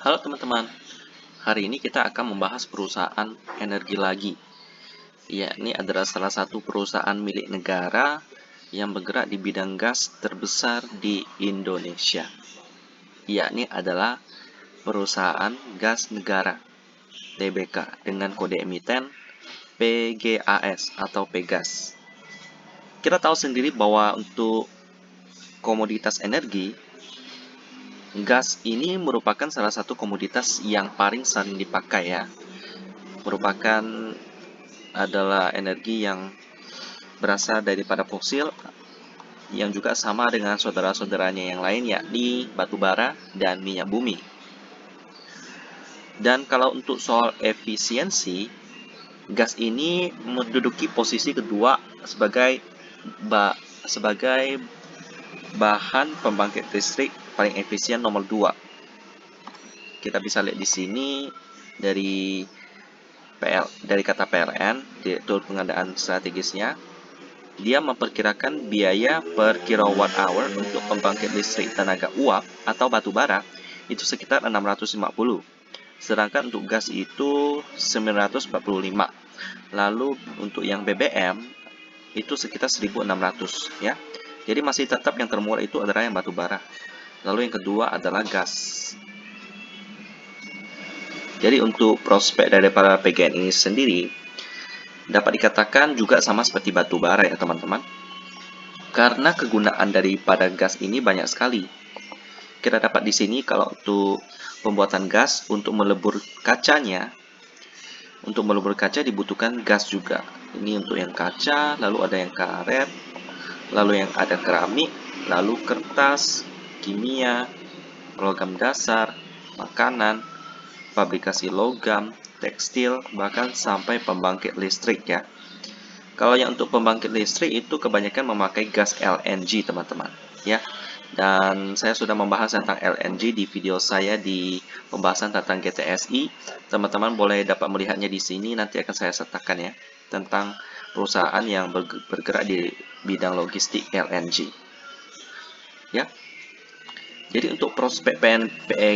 Halo teman-teman, hari ini kita akan membahas perusahaan energi lagi. Ya, ini adalah salah satu perusahaan milik negara yang bergerak di bidang gas terbesar di Indonesia. Ya, ini adalah perusahaan gas negara TBK dengan kode emiten PGAS atau Pegas. Kita tahu sendiri bahwa untuk komoditas energi, gas ini merupakan salah satu komoditas yang paling sering dipakai ya. Merupakan adalah energi yang berasal daripada fosil yang juga sama dengan saudara-saudaranya yang lain, yakni batu bara dan minyak bumi. Dan kalau untuk soal efisiensi, gas ini menduduki posisi kedua sebagai bahan pembangkit listrik paling efisien nomor 2. Kita bisa lihat di sini dari kata PLN, Direktur Pengadaan Strategisnya, dia memperkirakan biaya per kilowatt hour untuk pembangkit listrik tenaga uap atau batu bara itu sekitar 650. Sedangkan untuk gas itu 945. Lalu untuk yang BBM itu sekitar 1600 ya. Jadi masih tetap yang termurah itu adalah yang batu bara. Lalu yang kedua adalah gas. Jadi untuk prospek daripada PGN ini sendiri dapat dikatakan juga sama seperti batu bara ya teman-teman. Karena kegunaan daripada gas ini banyak sekali. Kita dapat di sini kalau untuk pembuatan gas untuk melebur kacanya, dibutuhkan gas juga. Ini untuk yang kaca, lalu ada yang karet, lalu yang ada keramik, lalu kertas, kimia, logam dasar, makanan, fabrikasi logam, tekstil, bahkan sampai pembangkit listrik ya. Kalau yang untuk pembangkit listrik itu kebanyakan memakai gas LNG teman-teman ya. Dan saya sudah membahas tentang LNG di video saya di pembahasan tentang GTSI. Teman-teman boleh dapat melihatnya di sini, nanti akan saya sertakan ya, tentang perusahaan yang bergerak di bidang logistik LNG. Ya. Jadi untuk prospek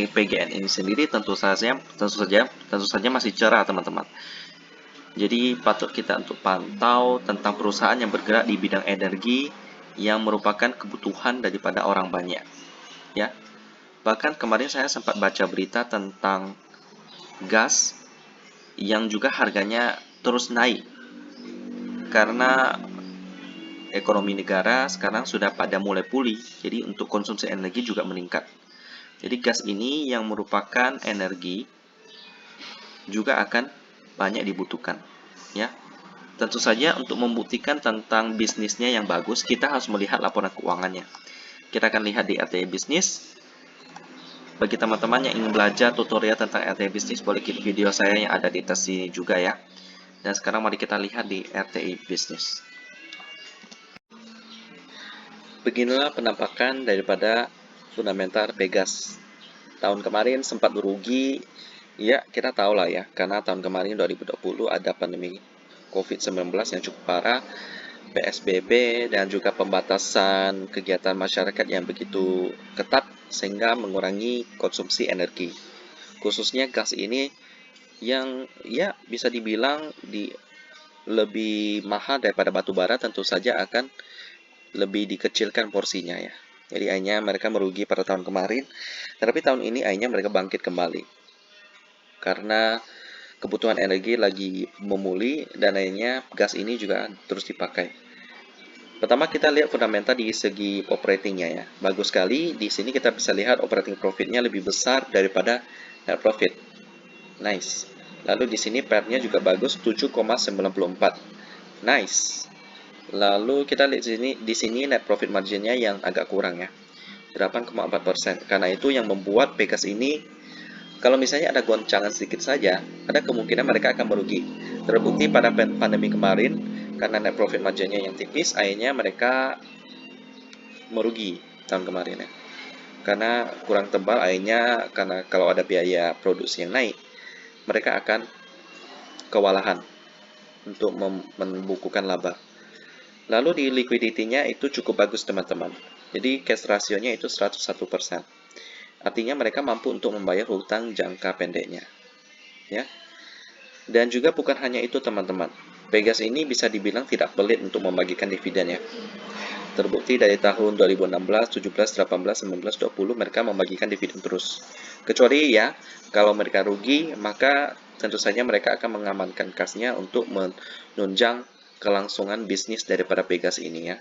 PGN ini sendiri tentu saja masih cerah teman-teman. Jadi patut kita untuk pantau tentang perusahaan yang bergerak di bidang energi yang merupakan kebutuhan daripada orang banyak. Ya. Bahkan kemarin saya sempat baca berita tentang gas yang juga harganya terus naik karena ekonomi negara sekarang sudah pada mulai pulih. Jadi untuk konsumsi energi juga meningkat. Jadi gas ini yang merupakan energi juga akan banyak dibutuhkan, ya. Tentu saja untuk membuktikan tentang bisnisnya yang bagus, kita harus melihat laporan keuangannya. Kita akan lihat di RTI Bisnis. Bagi teman-teman yang ingin belajar tutorial tentang RTI Bisnis, boleh klik video saya yang ada di atas sini juga ya. Dan sekarang mari kita lihat di RTI Bisnis. Beginilah penampakan daripada fundamental Pegas. Tahun kemarin sempat merugi, ya kita tahu lah ya, karena tahun kemarin 2020 ada pandemi COVID-19 yang cukup parah, PSBB dan juga pembatasan kegiatan masyarakat yang begitu ketat sehingga mengurangi konsumsi energi. Khususnya gas ini yang ya bisa dibilang lebih mahal daripada batu bara, tentu saja akan lebih dikecilkan porsinya ya. Jadi akhirnya mereka merugi pada tahun kemarin, tetapi tahun ini akhirnya mereka bangkit kembali. Karena kebutuhan energi lagi memulih dan akhirnya gas ini juga terus dipakai. Pertama kita lihat fundamental di segi operatingnya ya. Bagus sekali, di sini kita bisa lihat operating profitnya lebih besar daripada net profit. Nice. Lalu di sini PER-nya juga bagus 7,94. Nice. Lalu kita lihat di sini net profit marginnya yang agak kurang ya, 8,4%. Karena itu yang membuat Pegas ini, kalau misalnya ada goncangan sedikit saja, ada kemungkinan mereka akan merugi. Terbukti pada pandemi kemarin, karena net profit marginnya yang tipis, akhirnya mereka merugi tahun kemarin ya. Karena kurang tebal, akhirnya karena kalau ada biaya produksi yang naik, mereka akan kewalahan untuk membukukan laba. Lalu di liquidity-nya itu cukup bagus teman-teman. Jadi cash ratio-nya itu 101%. Artinya mereka mampu untuk membayar hutang jangka pendeknya, ya. Dan juga bukan hanya itu teman-teman. Pegas ini bisa dibilang tidak pelit untuk membagikan dividen ya. Terbukti dari tahun 2016, 17, 18, 19, 20 mereka membagikan dividen terus. Kecuali ya, kalau mereka rugi, maka tentu saja mereka akan mengamankan kasnya untuk menunjang kelangsungan bisnis daripada Pegas ini ya.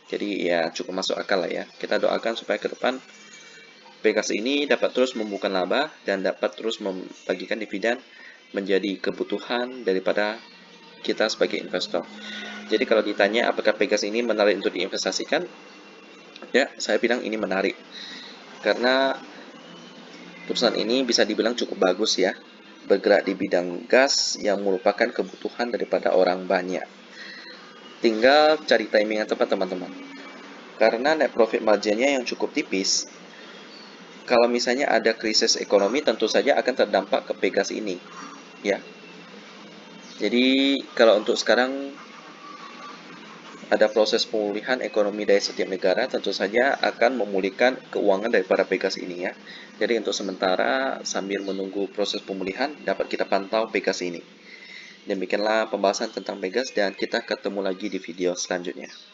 Jadi ya cukup masuk akal lah ya. Kita doakan supaya ke depan Pegas ini dapat terus membuka laba dan dapat terus membagikan dividen menjadi kebutuhan daripada kita sebagai investor. Jadi kalau ditanya apakah Pegas ini menarik untuk diinvestasikan, ya saya bilang ini menarik. Karena perusahaan ini bisa dibilang cukup bagus ya, bergerak di bidang gas yang merupakan kebutuhan daripada orang banyak. Tinggal cari timing yang tepat teman-teman. Karena net profit marginnya yang cukup tipis, kalau misalnya ada krisis ekonomi tentu saja akan terdampak ke Pegas ini. Ya. Jadi kalau untuk sekarang ada proses pemulihan ekonomi dari setiap negara, tentu saja akan memulihkan keuangan daripada Pegas ini ya. Jadi untuk sementara sambil menunggu proses pemulihan dapat kita pantau Pegas ini. Demikianlah pembahasan tentang Pegas dan kita ketemu lagi di video selanjutnya.